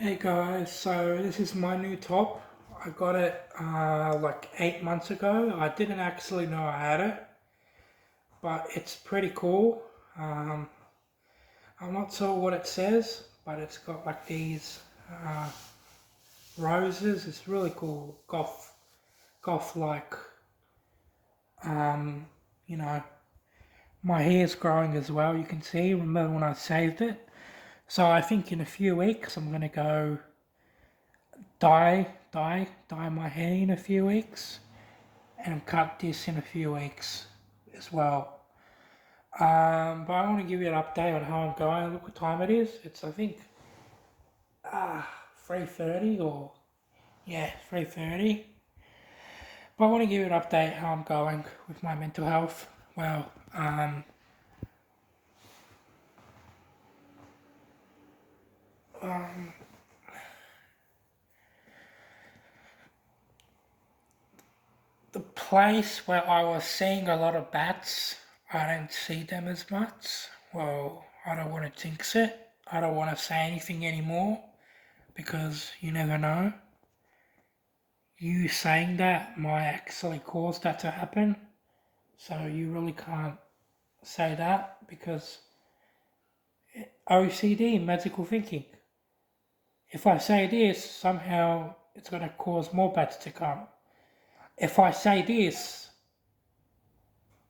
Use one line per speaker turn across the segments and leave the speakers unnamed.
Hey guys, so this is my new top. I got it like 8 months ago. I didn't actually know I had it, but it's pretty cool. Um, I'm not sure what it says, but it's got like these uh, roses. It's really cool, goth like. Um, you know, my hair's growing as well. You can see. Remember when I saved it? So I think in a few weeks I'm gonna go dye my hair in a few weeks and cut this in a few weeks as well. But I want to give you an update on how I'm going. Look what time it is. It's I think 3:30 or yeah 3:30. But I want to give you an update how I'm going with my mental health. Well, the place where I was seeing a lot of bats, I don't see them as much. Well, I don't want to jinx it. I don't want to say anything anymore because you never know. You saying that might actually cause that to happen. So you really can't say that because OCD, magical thinking. If I say this, somehow it's going to cause more bats to come. If I say this,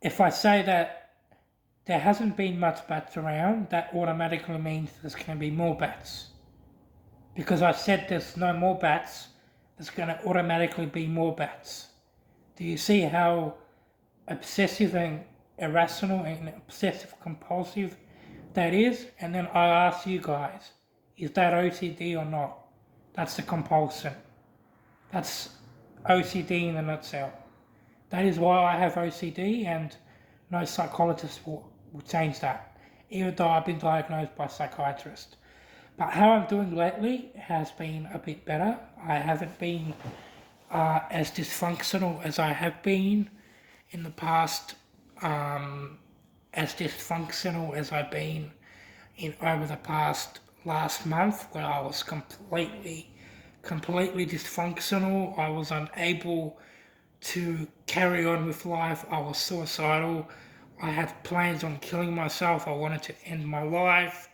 if I say that there hasn't been much bats around, that automatically means there's going to be more bats. Because I said there's no more bats, there's going to automatically be more bats. Do you see how obsessive and irrational and obsessive compulsive that is? And then I ask you guys, is that OCD or not? That's the compulsion. That's OCD in a nutshell. That is why I have OCD, and no psychologist will change that, even though I've been diagnosed by a psychiatrist. But how I'm doing lately has been a bit better. I haven't been as dysfunctional as I have been in the past, as dysfunctional as I've been in over the past last month, where I was completely dysfunctional. I was unable to carry on with life. I was suicidal. I had plans on killing myself. I wanted to end my life.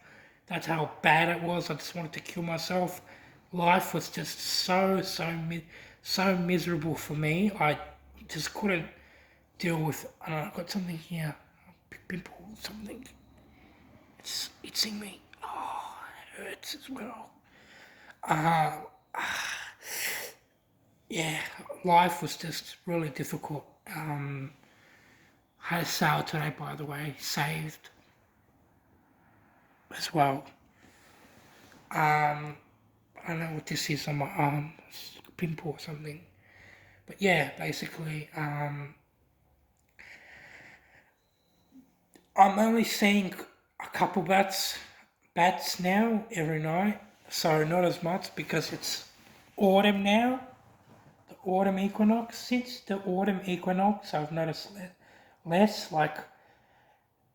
That's how bad it was. I just wanted to kill myself. Life was just so miserable for me. I just couldn't deal with. I don't know, I've got something here, a pimple, something. It's itching me. Oh, it hurts as well. Yeah, life was just really difficult. Had a sale today, by the way, saved as well. I don't know what this is on my arm, it's a pimple or something. But yeah, basically, I'm only seeing a couple bats now every night, so not as much because it's autumn now, the autumn equinox. Since the autumn equinox, I've noticed less, like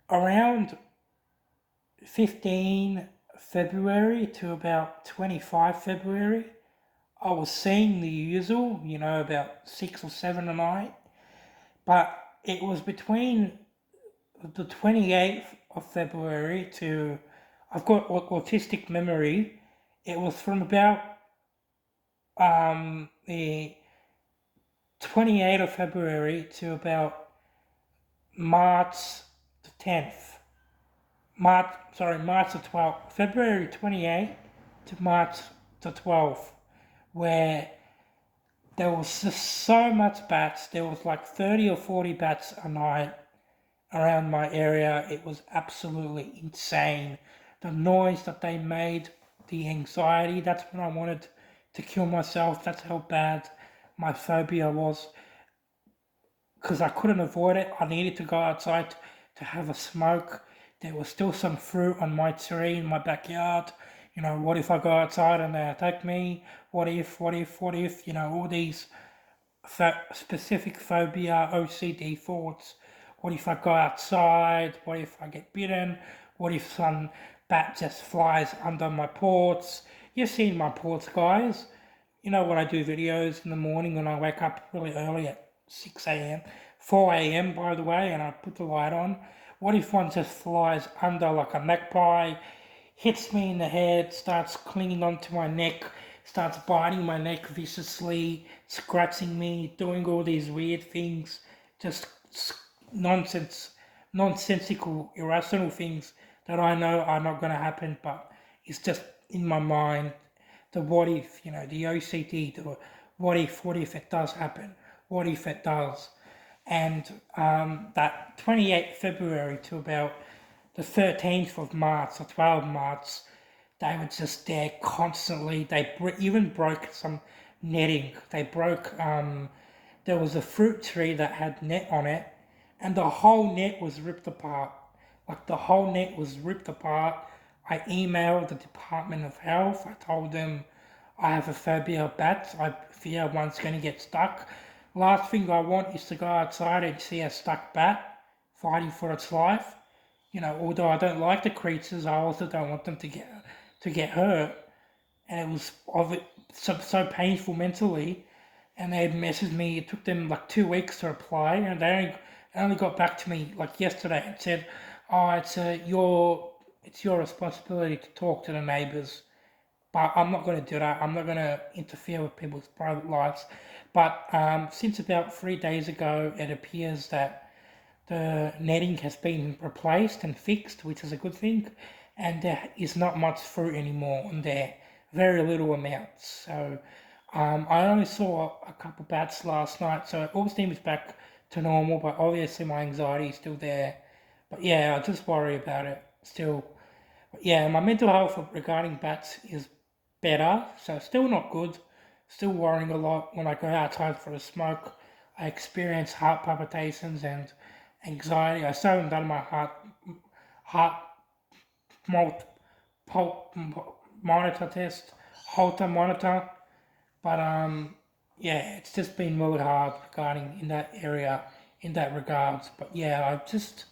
around 15 February to about 25 February, I was seeing the usual, about 6 or 7 a night, but it was between the 28th of February to, I've got autistic memory, it was from about the 28th of February to about March the 10th. March the 12th, February 28th to March the 12th, where there was just so much bats. There was like 30 or 40 bats a night around my area. It was absolutely insane. The noise that they made, the anxiety, that's when I wanted to kill myself. That's how bad my phobia was. Because I couldn't avoid it. I needed to go outside to have a smoke. There was still some fruit on my tree in my backyard. What if I go outside and they attack me? What if, all these specific phobia, OCD thoughts. What if I go outside? What if I get bitten? What if some bat just flies under my porch? you've seen my ports, guys. You know when I do videos in the morning when I wake up really early at 6 a.m., 4 a.m. by the way, and I put the light on. What if one just flies under like a magpie, hits me in the head, starts clinging onto my neck, starts biting my neck viciously, scratching me, doing all these weird things, just nonsensical, irrational things that I know are not going to happen, but it's just in my mind. The what if, the OCD, the what if it does happen? What if it does? And that 28th February to about the 13th of March or 12th March, they were just there constantly. They even broke some netting. They broke, there was a fruit tree that had net on it, and the whole net was ripped apart. Like the whole net was ripped apart. I emailed the Department of Health. I told them I have a phobia of bats. I fear one's going to get stuck. Last thing I want is to go outside and see a stuck bat fighting for its life. Although I don't like the creatures, I also don't want them to get hurt. And it was so painful mentally. And they had messaged me. It took them like 2 weeks to reply, and they only got back to me like yesterday and said, "Oh, it's your responsibility to talk to the neighbours." But I'm not going to do that. I'm not going to interfere with people's private lives. But since about 3 days ago, it appears that the netting has been replaced and fixed, which is a good thing, and there is not much fruit anymore on there, very little amounts. So I only saw a couple bats last night, so it all seems back to normal, but obviously my anxiety is still there. But yeah, I just worry about it still. But yeah, my mental health regarding bats is better, so still not good. Still worrying a lot when I go outside for a smoke. I experience heart palpitations and anxiety. I still haven't done my heart pulp monitor test, Holter monitor, but yeah, it's just been really hard regarding in that area, in that regards. But yeah, I just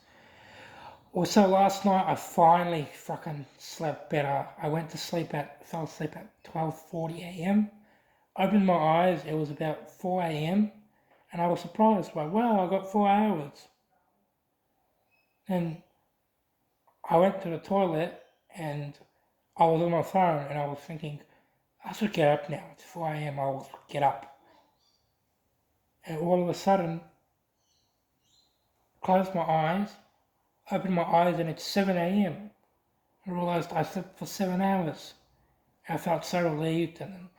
also last night I finally fucking slept better. I fell asleep at 12:40 a.m. Opened my eyes, it was about 4 a.m. and I was surprised by, wow, I got 4 hours. And I went to the toilet and I was on my phone and I was thinking, I should get up now. It's 4 a.m. I will get up. And all of a sudden, closed my eyes, opened my eyes, and it's 7 a.m. I realised I slept for 7 hours. I felt so relieved, and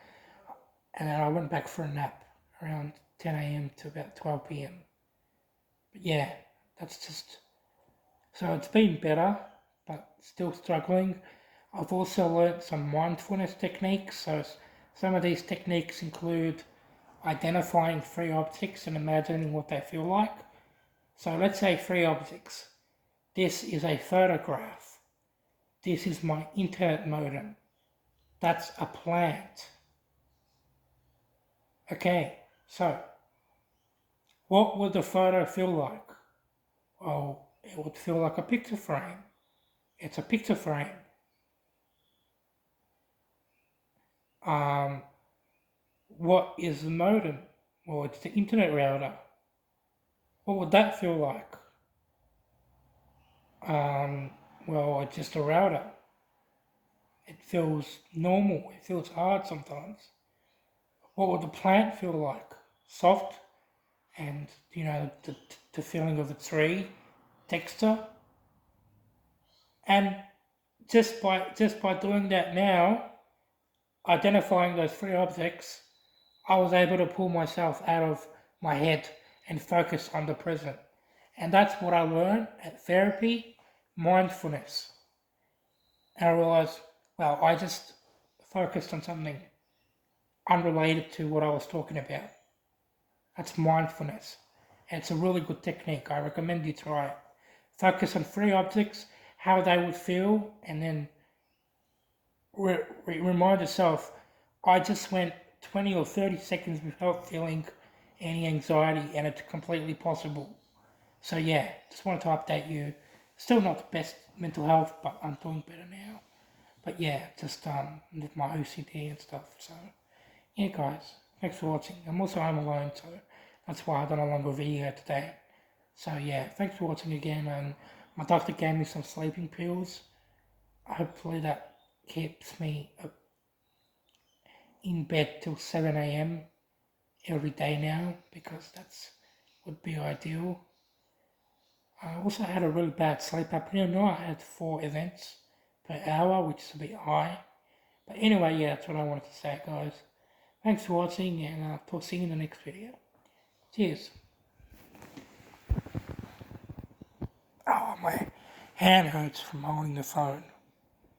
then I went back for a nap around 10 a.m. to about 12 p.m. But yeah, that's just. So it's been better, but still struggling. I've also learnt some mindfulness techniques. So some of these techniques include identifying three objects and imagining what they feel like. So let's say three objects. This is a photograph. This is my internet modem. That's a plant. Okay, so what would the photo feel like? Well, it would feel like a picture frame. It's a picture frame. What is the modem? Well, it's the internet router. What would that feel like? Well, it's just a router. It feels normal. It feels hard sometimes. What would the plant feel like? Soft, and the feeling of the tree, texture, and just by doing that now, identifying those three objects, I was able to pull myself out of my head and focus on the present. And that's what I learned at therapy, mindfulness. And I realized, well, I just focused on something unrelated to what I was talking about. That's mindfulness. And it's a really good technique. I recommend you try it. Focus on three objects, how they would feel, and then remind yourself, I just went 20 or 30 seconds without feeling any anxiety, and it's completely possible. So yeah, just wanted to update you. Still not the best mental health, but I'm doing better now. But yeah, just with my OCD and stuff. So yeah, guys, thanks for watching. I'm also home alone, so that's why I don't longer video today. So yeah, thanks for watching again. And my doctor gave me some sleeping pills. Hopefully that keeps me in bed till 7 a.m. every day now, because that's would be ideal. I also had a really bad sleep apnea. Now I had 4 events per hour, which is a bit high. But anyway, yeah, that's what I wanted to say, guys. Thanks for watching, and I'll see you in the next video. Cheers. Oh, my hand hurts from holding the phone.